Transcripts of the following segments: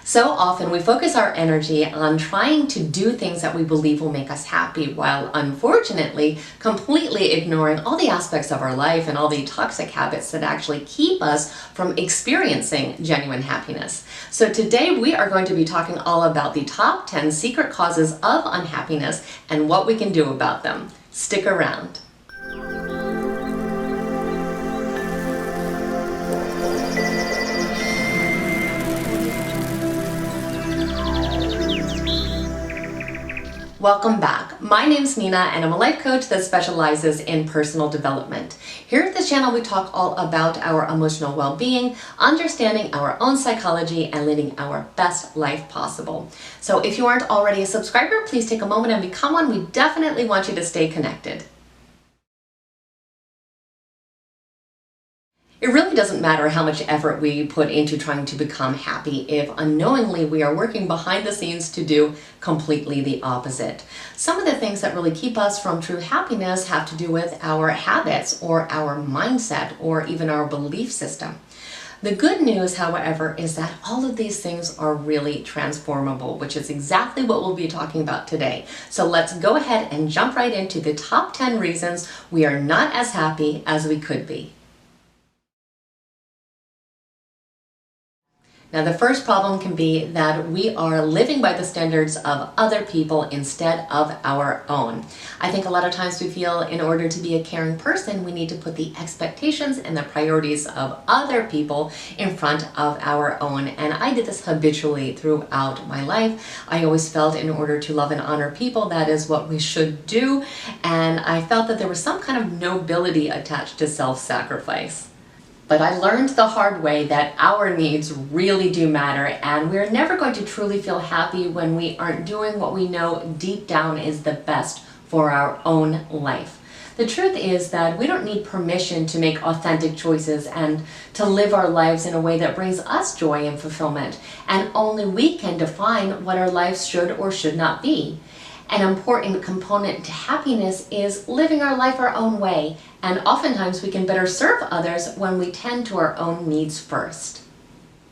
So often we focus our energy on trying to do things that we believe will make us happy, while unfortunately completely ignoring all the aspects of our life and all the toxic habits that actually keep us from experiencing genuine happiness. So today we are going to be talking all about the top 10 secret causes of unhappiness and what we can do about them. Stick around. Welcome back. My name's Nina and I'm a life coach that specializes in personal development. Here at this channel we talk all about our emotional well-being, understanding our own psychology, and living our best life possible. So if you aren't already a subscriber, please take a moment and become one. We definitely want you to stay connected. It really doesn't matter how much effort we put into trying to become happy if unknowingly we are working behind the scenes to do completely the opposite. Some of the things that really keep us from true happiness have to do with our habits or our mindset or even our belief system. The good news, however, is that all of these things are really transformable, which is exactly what we'll be talking about today. So let's go ahead and jump right into the top 10 reasons we are not as happy as we could be. Now, the first problem can be that we are living by the standards of other people instead of our own. I think a lot of times we feel in order to be a caring person, we need to put the expectations and the priorities of other people in front of our own. And I did this habitually throughout my life. I always felt in order to love and honor people, that is what we should do. And I felt that there was some kind of nobility attached to self-sacrifice. But I learned the hard way that our needs really do matter, and we're never going to truly feel happy when we aren't doing what we know deep down is the best for our own life. The truth is that we don't need permission to make authentic choices and to live our lives in a way that brings us joy and fulfillment, and only we can define what our lives should or should not be. An important component to happiness is living our life our own way, and oftentimes we can better serve others when we tend to our own needs first.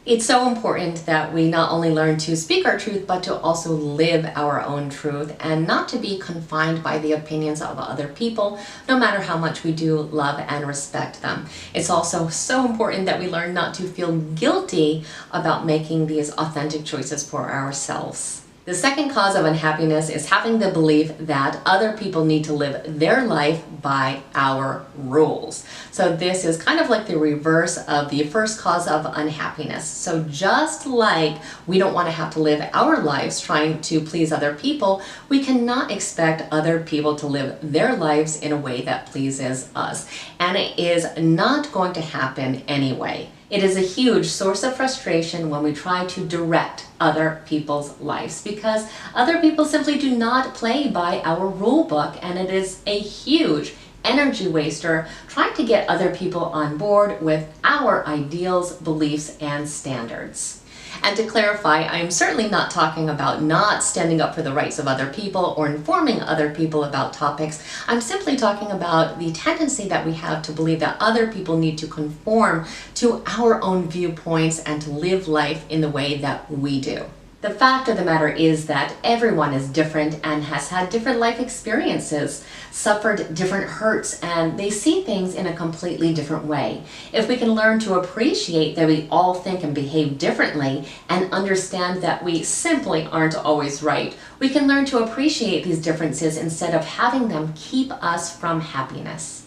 It's so important that we not only learn to speak our truth, but to also live our own truth and not to be confined by the opinions of other people, no matter how much we do love and respect them. It's also so important that we learn not to feel guilty about making these authentic choices for ourselves. The second cause of unhappiness is having the belief that other people need to live their life by our rules. So this is kind of like the reverse of the first cause of unhappiness. So just like we don't want to have to live our lives trying to please other people, we cannot expect other people to live their lives in a way that pleases us. And it is not going to happen anyway. It is a huge source of frustration when we try to direct other people's lives because other people simply do not play by our rule book, and it is a huge energy waster trying to get other people on board with our ideals, beliefs, and standards. And to clarify, I'm certainly not talking about not standing up for the rights of other people or informing other people about topics. I'm simply talking about the tendency that we have to believe that other people need to conform to our own viewpoints and to live life in the way that we do. The fact of the matter is that everyone is different and has had different life experiences, suffered different hurts, and they see things in a completely different way. If we can learn to appreciate that we all think and behave differently and understand that we simply aren't always right, we can learn to appreciate these differences instead of having them keep us from happiness.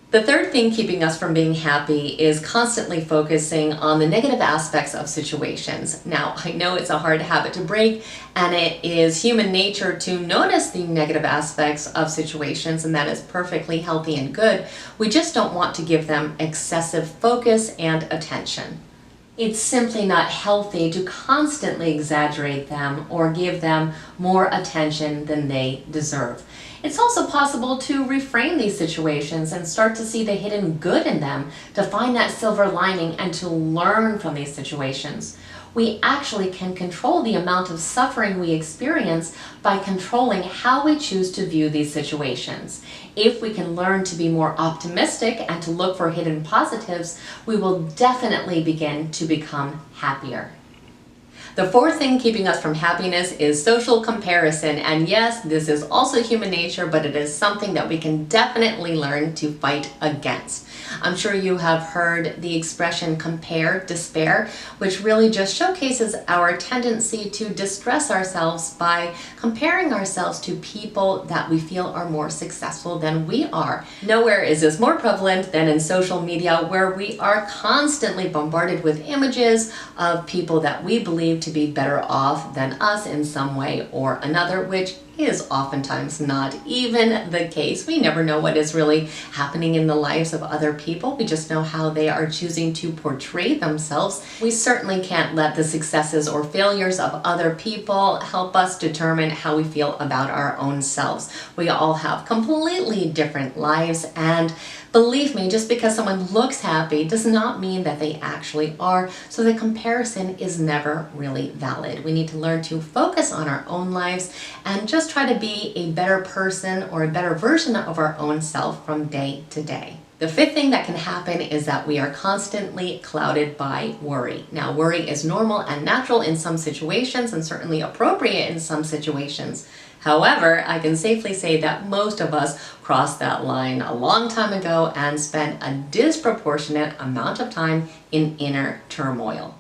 The third thing keeping us from being happy is constantly focusing on the negative aspects of situations. Now, I know it's a hard habit to break, and it is human nature to notice the negative aspects of situations, and that is perfectly healthy and good. We just don't want to give them excessive focus and attention. It's simply not healthy to constantly exaggerate them or give them more attention than they deserve. It's also possible to reframe these situations and start to see the hidden good in them, to find that silver lining and to learn from these situations. We actually can control the amount of suffering we experience by controlling how we choose to view these situations. If we can learn to be more optimistic and to look for hidden positives, we will definitely begin to become happier. The fourth thing keeping us from happiness is social comparison. And yes, this is also human nature, but it is something that we can definitely learn to fight against. I'm sure you have heard the expression compare despair, which really just showcases our tendency to distress ourselves by comparing ourselves to people that we feel are more successful than we are. Nowhere is this more prevalent than in social media, where we are constantly bombarded with images of people that we believe to be better off than us in some way or another, which is oftentimes not even the case. We never know what is really happening in the lives of other people. We just know how they are choosing to portray themselves. We certainly can't let the successes or failures of other people help us determine how we feel about our own selves. We all have completely different lives, and believe me, just because someone looks happy does not mean that they actually are, so the comparison is never really valid. We need to learn to focus on our own lives and just try to be a better person or a better version of our own self from day to day. The fifth thing that can happen is that we are constantly clouded by worry. Now, worry is normal and natural in some situations and certainly appropriate in some situations. However, I can safely say that most of us crossed that line a long time ago and spent a disproportionate amount of time in inner turmoil.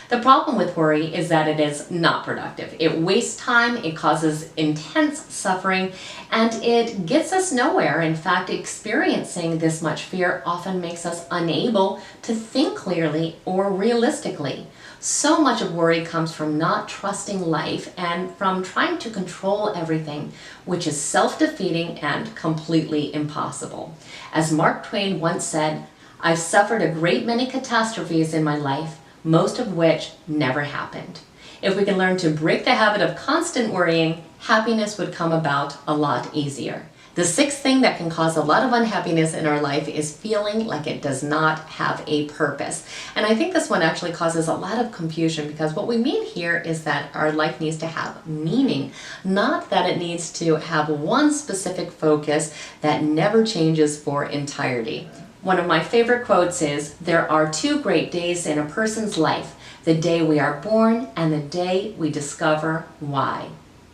The problem with worry is that it is not productive. It wastes time, it causes intense suffering, and it gets us nowhere. In fact, experiencing this much fear often makes us unable to think clearly or realistically. So much of worry comes from not trusting life and from trying to control everything, which is self-defeating and completely impossible. As Mark Twain once said, "I've suffered a great many catastrophes in my life, most of which never happened." If we can learn to break the habit of constant worrying, happiness would come about a lot easier. The sixth thing that can cause a lot of unhappiness in our life is feeling like it does not have a purpose. And I think this one actually causes a lot of confusion, because what we mean here is that our life needs to have meaning, not that it needs to have one specific focus that never changes for entirety. One of my favorite quotes is, "There are two great days in a person's life, the day we are born and the day we discover why."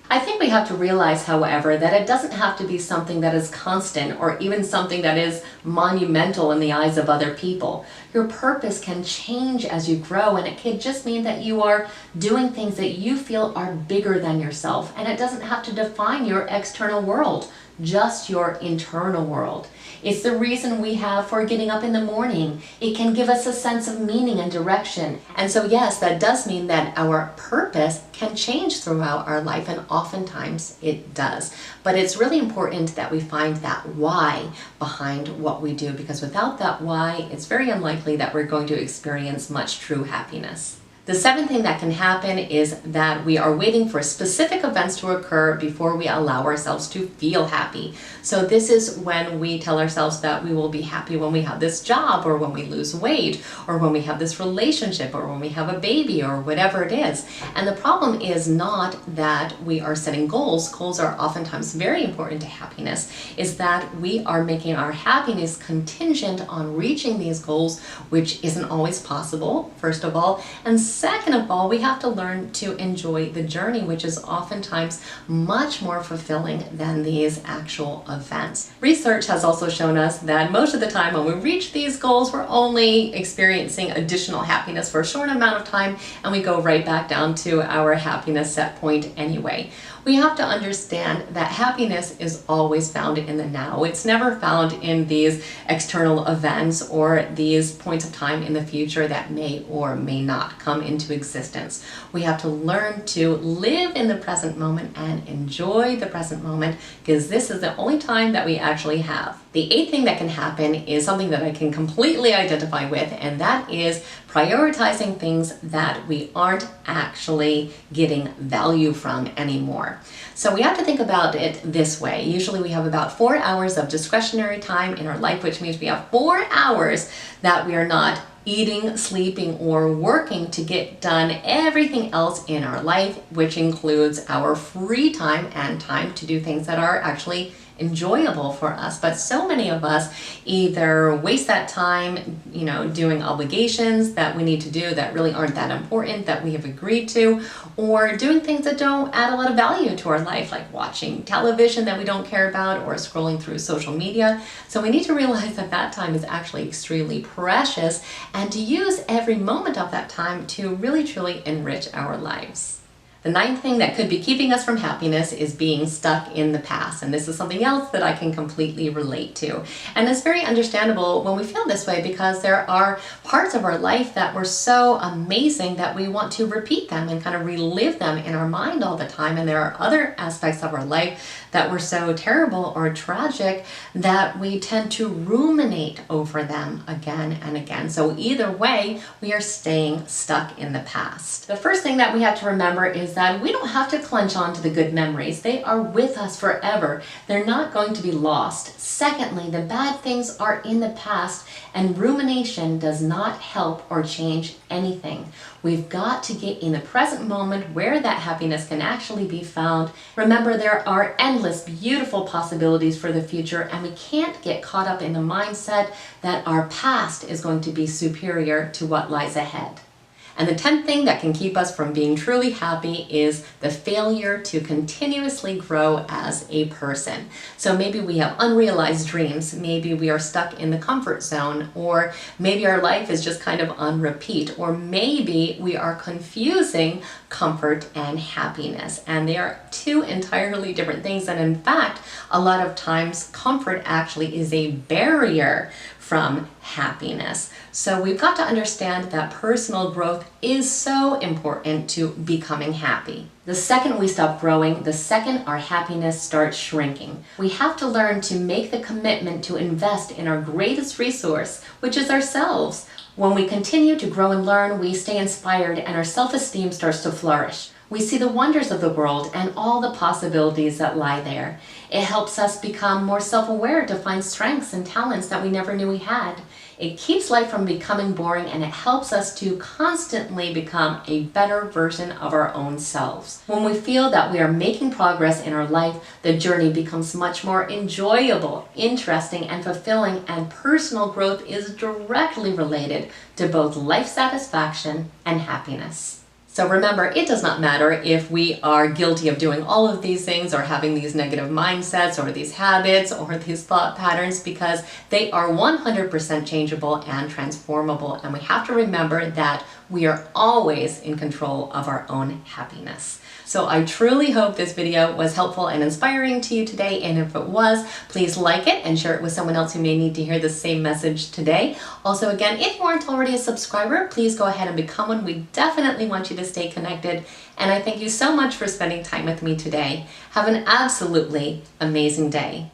I think we have to realize, however, that it doesn't have to be something that is constant or even something that is monumental in the eyes of other people. Your purpose can change as you grow, and it could just mean that you are doing things that you feel are bigger than yourself, and it doesn't have to define your external world, just your internal world. It's the reason we have for getting up in the morning. It can give us a sense of meaning and direction. And so yes, that does mean that our purpose can change throughout our life, and oftentimes it does. But it's really important that we find that why behind what we do, because without that why, it's very unlikely that we're going to experience much true happiness. The seventh thing that can happen is that we are waiting for specific events to occur before we allow ourselves to feel happy. So this is when we tell ourselves that we will be happy when we have this job, or when we lose weight, or when we have this relationship, or when we have a baby, or whatever it is. And the problem is not that we are setting goals. Goals are oftentimes very important to happiness. Is that we are making our happiness contingent on reaching these goals, which isn't always possible, first of all. And second of all, we have to learn to enjoy the journey, which is oftentimes much more fulfilling than these actual events. Research has also shown us that most of the time when we reach these goals, we're only experiencing additional happiness for a short amount of time, and we go right back down to our happiness set point anyway. We have to understand that happiness is always found in the now. It's never found in these external events or these points of time in the future that may or may not come into existence. We have to learn to live in the present moment and enjoy the present moment, because this is the only time that we actually have. The eighth thing that can happen is something that I can completely identify with, and that is prioritizing things that we aren't actually getting value from anymore. So we have to think about it this way. Usually we have about 4 hours of discretionary time in our life, which means we have 4 hours that we are not eating, sleeping, or working to get done everything else in our life, which includes our free time and time to do things that are actually enjoyable for us. But so many of us either waste that time, doing obligations that we need to do that really aren't that important, that we have agreed to, or doing things that don't add a lot of value to our life, like watching television that we don't care about or scrolling through social media. So we need to realize that that time is actually extremely precious, and to use every moment of that time to really truly enrich our lives. The ninth thing that could be keeping us from happiness is being stuck in the past. And this is something else that I can completely relate to. And it's very understandable when we feel this way, because there are parts of our life that were so amazing that we want to repeat them and kind of relive them in our mind all the time. And there are other aspects of our life that were so terrible or tragic that we tend to ruminate over them again and again. So either way, we are staying stuck in the past. The first thing that we have to remember is that we don't have to clench on to the good memories. They are with us forever. They're not going to be lost. Secondly, the bad things are in the past, and rumination does not help or change anything. We've got to get in the present moment where that happiness can actually be found. Remember, there are endless, beautiful possibilities for the future, and we can't get caught up in the mindset that our past is going to be superior to what lies ahead. And the 10th thing that can keep us from being truly happy is the failure to continuously grow as a person. So maybe we have unrealized dreams, maybe we are stuck in the comfort zone, or maybe our life is just kind of on repeat, or maybe we are confusing comfort and happiness. And they are two entirely different things. And in fact, a lot of times comfort actually is a barrier from happiness. So we've got to understand that personal growth is so important to becoming happy. The second we stop growing, the second our happiness starts shrinking. We have to learn to make the commitment to invest in our greatest resource, which is ourselves. When we continue to grow and learn, we stay inspired and our self-esteem starts to flourish. We see the wonders of the world and all the possibilities that lie there. It helps us become more self-aware to find strengths and talents that we never knew we had. It keeps life from becoming boring, and it helps us to constantly become a better version of our own selves. When we feel that we are making progress in our life, the journey becomes much more enjoyable, interesting, and fulfilling, and personal growth is directly related to both life satisfaction and happiness. So remember, it does not matter if we are guilty of doing all of these things or having these negative mindsets or these habits or these thought patterns, because they are 100% changeable and transformable. And we have to remember that we are always in control of our own happiness. So I truly hope this video was helpful and inspiring to you today. And if it was, please like it and share it with someone else who may need to hear the same message today. Also, again, if you aren't already a subscriber, please go ahead and become one. We definitely want you to stay connected. And I thank you so much for spending time with me today. Have an absolutely amazing day.